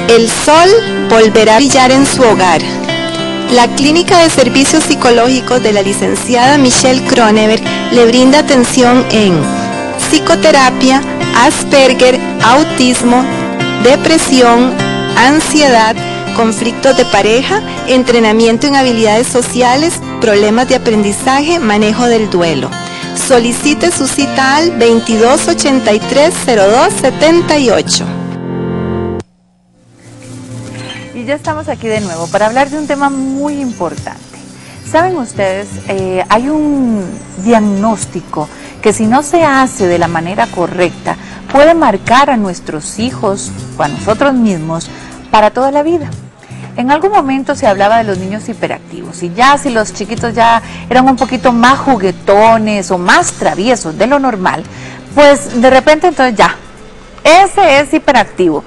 El sol volverá a brillar en su hogar. La Clínica de Servicios Psicológicos de la licenciada Michelle Cronenberg le brinda atención en psicoterapia, Asperger, autismo, depresión, ansiedad, conflictos de pareja, entrenamiento en habilidades sociales, problemas de aprendizaje, manejo del duelo. Solicite su cita al 2283-0278. Y ya estamos aquí de nuevo para hablar de un tema muy importante. Saben ustedes, hay un diagnóstico que si no se hace de la manera correcta, puede marcar a nuestros hijos o a nosotros mismos para toda la vida. En algún momento se hablaba de los niños hiperactivos y ya si los chiquitos ya eran un poquito más juguetones o más traviesos de lo normal, pues de repente entonces ya, ese es hiperactivo.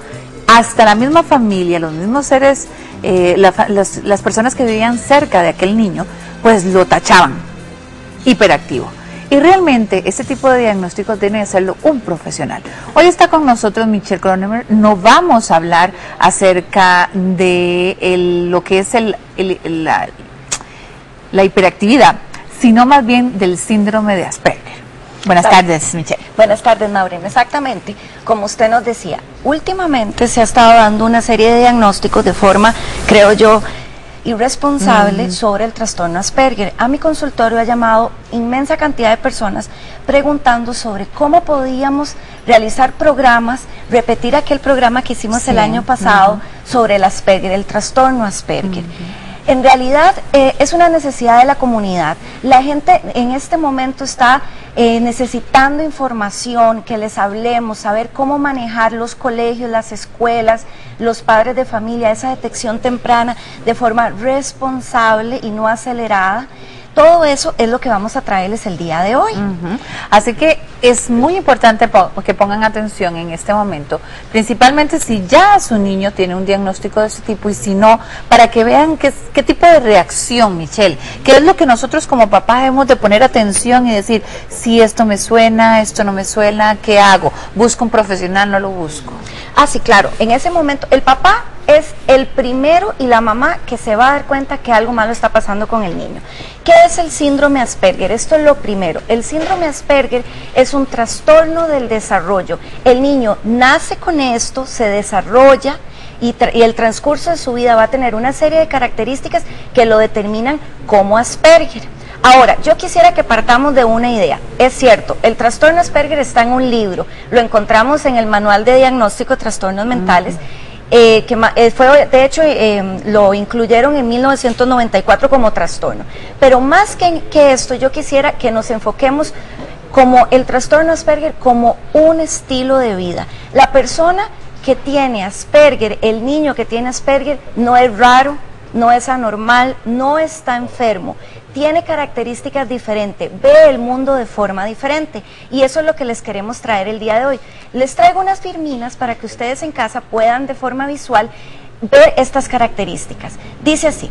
Hasta la misma familia, los mismos seres, las personas que vivían cerca de aquel niño, pues lo tachaban hiperactivo. Y realmente este tipo de diagnósticos tiene que hacerlo un profesional. Hoy está con nosotros Michelle Cronenberg. No vamos a hablar acerca de lo que es la hiperactividad, sino más bien del síndrome de Asperger. Buenas tardes, Michelle. Buenas tardes, Maureen. Exactamente, como usted nos decía, últimamente se ha estado dando una serie de diagnósticos de forma, creo yo, irresponsable sobre el trastorno Asperger. A mi consultorio ha llamado inmensa cantidad de personas preguntando sobre cómo podíamos realizar programas, repetir aquel programa que hicimos el año pasado sobre el Asperger, el trastorno Asperger. En realidad es una necesidad de la comunidad. La gente en este momento está necesitando información, que les hablemos, saber cómo manejar los colegios, las escuelas, los padres de familia, esa detección temprana de forma responsable y no acelerada. Todo eso es lo que vamos a traerles el día de hoy. Así que es muy importante que pongan atención en este momento, principalmente si ya su niño tiene un diagnóstico de ese tipo y si no, para que vean qué tipo de reacción, Michelle, qué es lo que nosotros como papás debemos de poner atención y decir, si esto me suena, esto no me suena, ¿qué hago? ¿Busco un profesional, no lo busco? Ah, sí, claro, en ese momento el papá es el primero y la mamá que se va a dar cuenta que algo malo está pasando con el niño. ¿Qué es el síndrome Asperger? Esto es lo primero. El síndrome Asperger es un trastorno del desarrollo. El niño nace con esto, se desarrolla y el transcurso de su vida va a tener una serie de características que lo determinan como Asperger. Ahora, yo quisiera que partamos de una idea. Es cierto, el trastorno Asperger está en un libro, lo encontramos en el Manual de Diagnóstico de Trastornos Mentales, de hecho lo incluyeron en 1994 como trastorno. Pero más que esto, yo quisiera que nos enfoquemos como el trastorno Asperger como un estilo de vida. La persona que tiene Asperger, el niño que tiene Asperger, no es raro, no es anormal, no está enfermo, tiene características diferentes, ve el mundo de forma diferente y eso es lo que les queremos traer el día de hoy. Les traigo unas firminas para que ustedes en casa puedan de forma visual ver estas características. Dice así: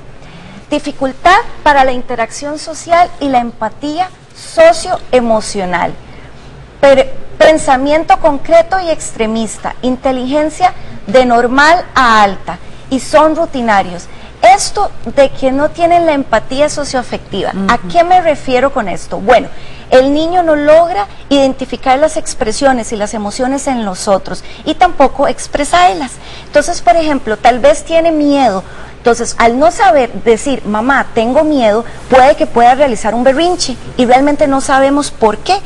dificultad para la interacción social y la empatía socioemocional, pensamiento concreto y extremista, inteligencia de normal a alta y son rutinarios. Esto de que no tienen la empatía socioafectiva, ¿a qué me refiero con esto? Bueno, el niño no logra identificar las expresiones y las emociones en los otros y tampoco expresarlas. Entonces, por ejemplo, tal vez tiene miedo. Entonces, al no saber decir, mamá, tengo miedo, puede que pueda realizar un berrinche y realmente no sabemos por qué.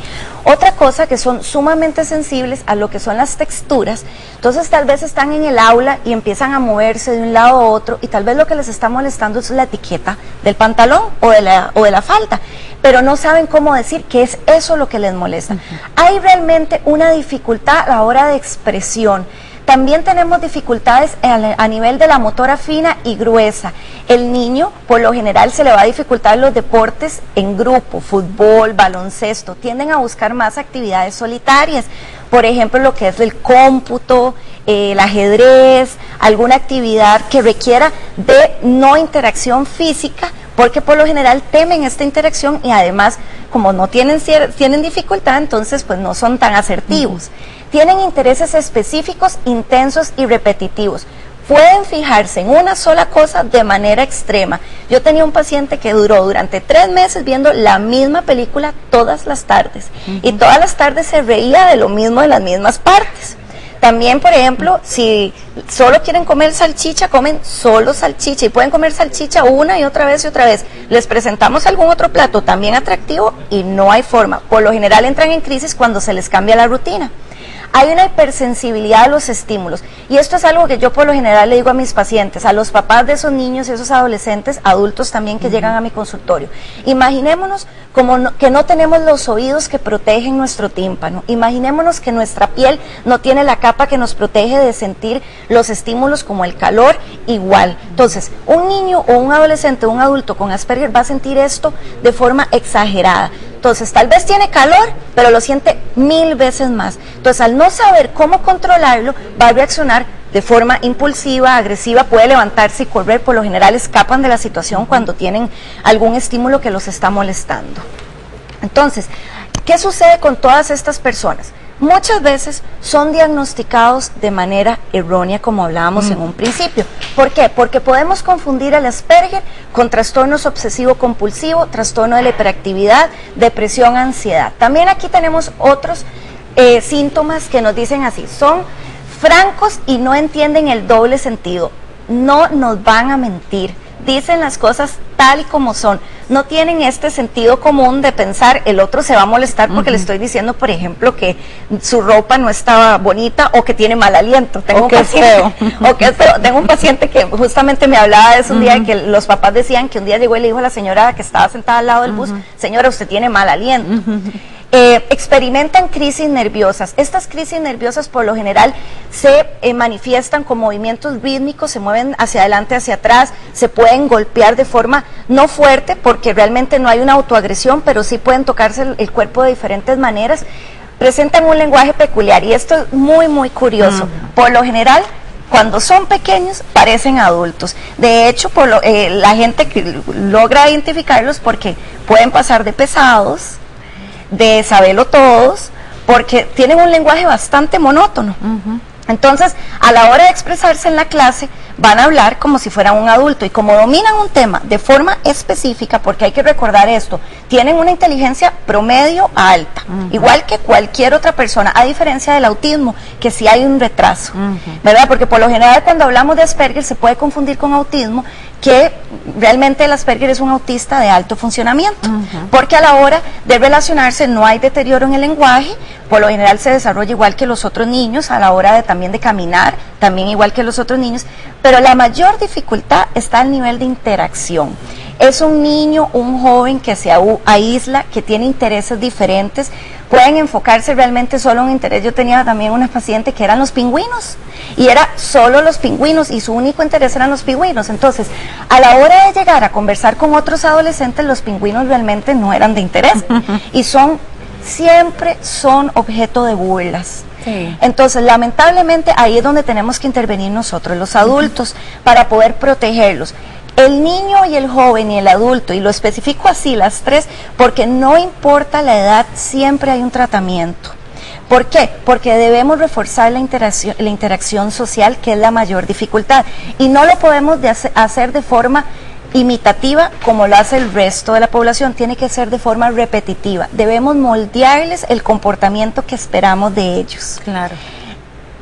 Otra cosa, que son sumamente sensibles a lo que son las texturas, entonces tal vez están en el aula y empiezan a moverse de un lado a otro y tal vez lo que les está molestando es la etiqueta del pantalón o de la falda, pero no saben cómo decir que es eso lo que les molesta. Hay realmente una dificultad a la hora de expresión. También tenemos dificultades a nivel de la motora fina y gruesa. El niño, por lo general, se le va a dificultar los deportes en grupo, fútbol, baloncesto. Tienden a buscar más actividades solitarias. Por ejemplo, lo que es el cómputo, el ajedrez, alguna actividad que requiera de no interacción física, porque por lo general temen esta interacción y además, como no tienen dificultad, entonces pues no son tan asertivos. Tienen intereses específicos, intensos y repetitivos. pueden fijarse en una sola cosa de manera extrema. Yo tenía un paciente que duró durante 3 meses viendo la misma película todas las tardes, y todas las tardes se reía de lo mismo, de las mismas partes. También, por ejemplo, si solo quieren comer salchicha, comen solo salchicha, y pueden comer salchicha una y otra vez y otra vez. Les presentamos algún otro plato también atractivo y no hay forma. Por lo general entran en crisis cuando se les cambia la rutina. Hay una hipersensibilidad a los estímulos, y esto es algo que yo por lo general le digo a mis pacientes, a los papás de esos niños y esos adolescentes, adultos también que llegan a mi consultorio. Imaginémonos que no tenemos los oídos que protegen nuestro tímpano, imaginémonos que nuestra piel no tiene la capa que nos protege de sentir los estímulos como el calor, igual. Entonces, un niño o un adolescente o un adulto con Asperger va a sentir esto de forma exagerada. Entonces, tal vez tiene calor, pero lo siente 1000 veces más. Entonces, al no saber cómo controlarlo, va a reaccionar de forma impulsiva, agresiva, puede levantarse y correr. Por lo general escapan de la situación cuando tienen algún estímulo que los está molestando. Entonces, ¿qué sucede con todas estas personas? Muchas veces son diagnosticados de manera errónea, como hablábamos en un principio. ¿Por qué? Porque podemos confundir el Asperger con trastornos obsesivo-compulsivo, trastorno de la hiperactividad, depresión, ansiedad. También aquí tenemos otros síntomas que nos dicen así, son francos y no entienden el doble sentido, no nos van a mentir, dicen las cosas tal y como son, no tienen este sentido común de pensar el otro se va a molestar porque le estoy diciendo, por ejemplo, que su ropa no estaba bonita o que tiene mal aliento. Tengo un paciente, o que es feo. Tengo un paciente que justamente me hablaba de eso un día, que los papás decían que un día llegó y le dijo a la señora que estaba sentada al lado del bus, señora, usted tiene mal aliento. Experimentan crisis nerviosas. Estas crisis nerviosas por lo general se manifiestan con movimientos rítmicos, se mueven hacia adelante, hacia atrás, se pueden golpear de forma no fuerte porque realmente no hay una autoagresión, pero sí pueden tocarse el cuerpo de diferentes maneras. Presentan un lenguaje peculiar y esto es muy muy curioso. Por lo general, cuando son pequeños parecen adultos. De hecho, la gente que logra identificarlos porque pueden pasar de pesados, de saberlo todos, porque tienen un lenguaje bastante monótono. Entonces, a la hora de expresarse en la clase, van a hablar como si fueran un adulto, y como dominan un tema de forma específica, porque hay que recordar esto, tienen una inteligencia promedio a alta, igual que cualquier otra persona, a diferencia del autismo, que sí hay un retraso, ¿verdad? Porque por lo general cuando hablamos de Asperger se puede confundir con autismo, que realmente el Asperger es un autista de alto funcionamiento, porque a la hora de relacionarse no hay deterioro en el lenguaje, por lo general se desarrolla igual que los otros niños, a la hora de también de caminar, también igual que los otros niños, pero la mayor dificultad está al nivel de interacción. Es un niño, un joven que se aísla, que tiene intereses diferentes, pueden enfocarse realmente solo en un interés. Yo tenía también una paciente que eran los pingüinos, y era solo los pingüinos, y su único interés eran los pingüinos. Entonces, a la hora de llegar a conversar con otros adolescentes, los pingüinos realmente no eran de interés, y siempre son objeto de burlas. Sí. Entonces, lamentablemente, ahí es donde tenemos que intervenir nosotros, los adultos, para poder protegerlos. El niño y el joven y el adulto, y lo especifico así, las tres, porque no importa la edad, siempre hay un tratamiento. ¿Por qué? Porque debemos reforzar la interacción social, que es la mayor dificultad, y no lo podemos hacer de forma imitativa como lo hace el resto de la población, tiene que ser de forma repetitiva. Debemos moldearles el comportamiento que esperamos de ellos. Claro.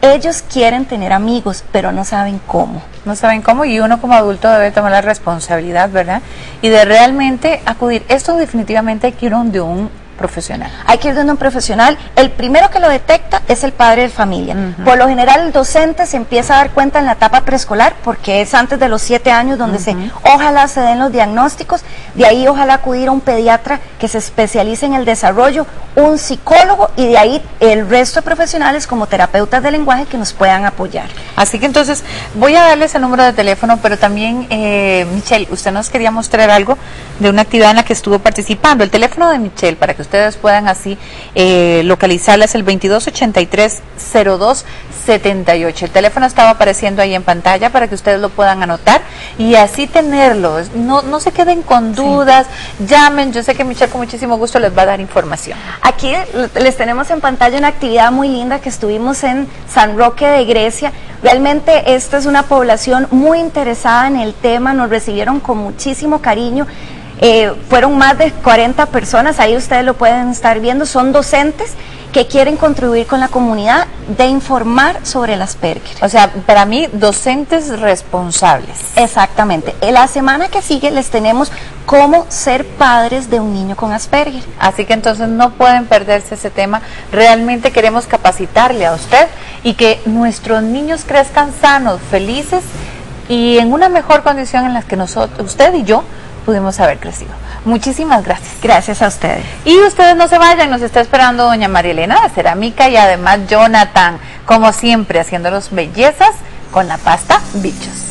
Ellos quieren tener amigos, pero no saben cómo. No saben cómo, y uno como adulto debe tomar la responsabilidad, ¿verdad? Y de realmente acudir. Esto definitivamente hay que ir donde un profesional. Hay que ir donde un profesional. El primero que lo detecta es el padre de familia. Por lo general el docente se empieza a dar cuenta en la etapa preescolar, porque es antes de los 7 años donde ojalá se den los diagnósticos. De ahí ojalá acudir a un pediatra que se especialice en el desarrollo, un psicólogo, y de ahí el resto de profesionales como terapeutas de lenguaje que nos puedan apoyar. Así que entonces voy a darles el número de teléfono, pero también Michelle, usted nos quería mostrar algo de una actividad en la que estuvo participando. El teléfono de Michelle, para que ustedes puedan así localizarlas. El 2283-0278. El teléfono estaba apareciendo ahí en pantalla para que ustedes lo puedan anotar y así tenerlo. No se queden con dudas, llamen. Yo sé que Michelle con muchísimo gusto les va a dar información. Aquí les tenemos en pantalla una actividad muy linda que estuvimos en San Roque de Grecia. Realmente esta es una población muy interesada en el tema, nos recibieron con muchísimo cariño. Fueron más de 40 personas, ahí ustedes lo pueden estar viendo, son docentes que quieren contribuir con la comunidad de informar sobre el Asperger. O sea, para mí, docentes responsables. Exactamente. En la semana que sigue les tenemos cómo ser padres de un niño con Asperger. Así que entonces no pueden perderse ese tema. Realmente queremos capacitarle a usted y que nuestros niños crezcan sanos, felices y en una mejor condición en la que usted y yo pudimos haber crecido. Muchísimas gracias. Gracias a ustedes. Y ustedes no se vayan, nos está esperando doña María Elena de Cerámica y además Jonathan, como siempre, haciéndolos bellezas con la pasta Bichos.